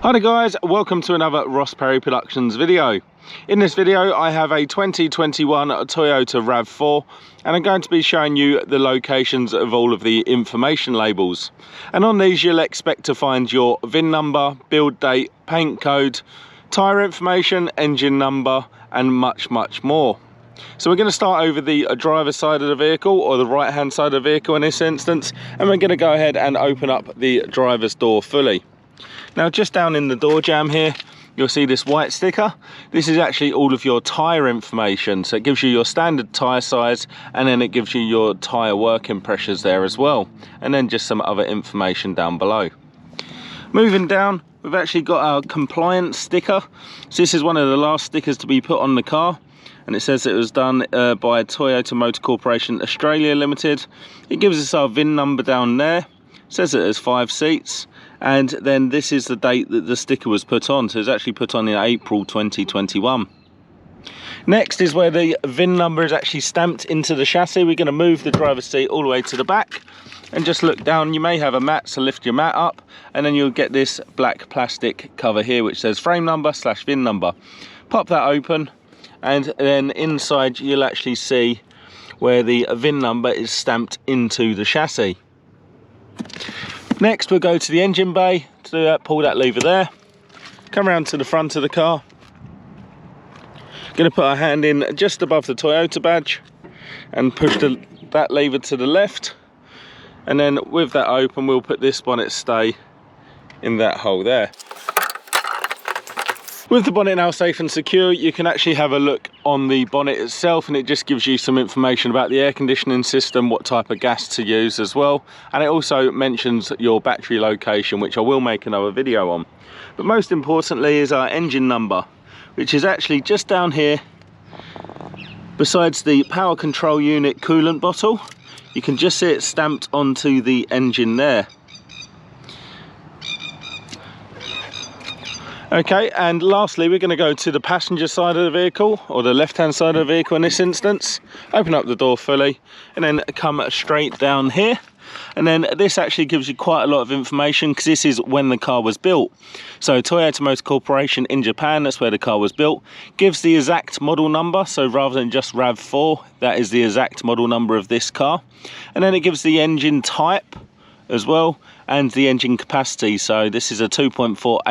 Hi there guys, welcome to another Ross Perry Productions video. In this video I have a 2021 Toyota RAV4 and I'm going to be showing you the locations of all of the information labels. And on these you'll expect to find your VIN number, build date, paint code, tyre information, engine number and much more. So we're going to start over the driver's side of the vehicle, or the right hand side of the vehicle in this instance, and we're going to go ahead and open up the driver's door fully. Now just down in the door jamb here, you'll see this white sticker. This is actually all of your tyre information. So it gives you your standard tyre size, and then it gives you your tyre working pressures there as well. And then just some other information down below. Moving down, we've actually got our compliance sticker. So this is one of the last stickers to be put on the car. And it says it was done by Toyota Motor Corporation Australia Limited. It gives us our VIN number down there. It says it has 5 seats. And then this is the date that the sticker was put on. So it's actually put on in April 2021. Next is where the VIN number is actually stamped into the chassis. We're going to move the driver's seat all the way to the back. And just look down, you may have a mat, so lift your mat up. And then you'll get this black plastic cover here which says frame number / VIN number. Pop that open. And then inside you'll actually see where the VIN number is stamped into the chassis. Next we'll go to the engine bay. To do that, pull that lever there, come around to the front of the car. Going to put our hand in just above the Toyota badge and push that lever to the left, and then with that open we'll put this bonnet stay in that hole there. With the bonnet now safe and secure, you can actually have a look on the bonnet itself, and it just gives you some information about the air conditioning system, what type of gas to use as well. And it also mentions your battery location, which I will make another video on. But most importantly is our engine number, which is actually just down here besides the power control unit coolant bottle. You can just see it stamped onto the engine there. Okay, and lastly we're going to go to the passenger side of the vehicle, or the left hand side of the vehicle in this instance. Open up the door fully and then come straight down here, and then this actually gives you quite a lot of information because this is when the car was built. So Toyota Motor Corporation in Japan, that's where the car was built, gives the exact model number. So rather than just RAV4, that is the exact model number of this car. And then it gives the engine type as well, and the engine capacity. So this is a 2.487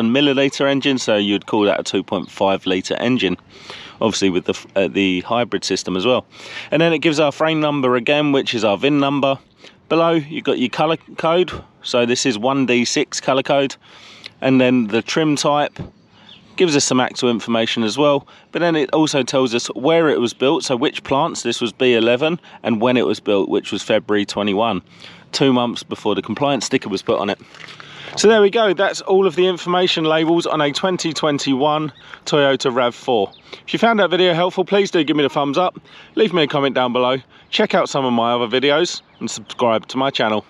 milliliter engine, so you'd call that a 2.5 litre engine, obviously with the hybrid system as well. And then it gives our frame number again, which is our VIN number. Below you've got your colour code, so this is 1D6 colour code, and then the trim type. Gives us some actual information as well, but then it also tells us where it was built, so which plants, this was B11, and when it was built, which was February 21, 2 months before the compliance sticker was put on it. So there we go, that's all of the information labels on a 2021 Toyota RAV4. If you found that video helpful, please do give me the thumbs up, leave me a comment down below, check out some of my other videos and subscribe to my channel.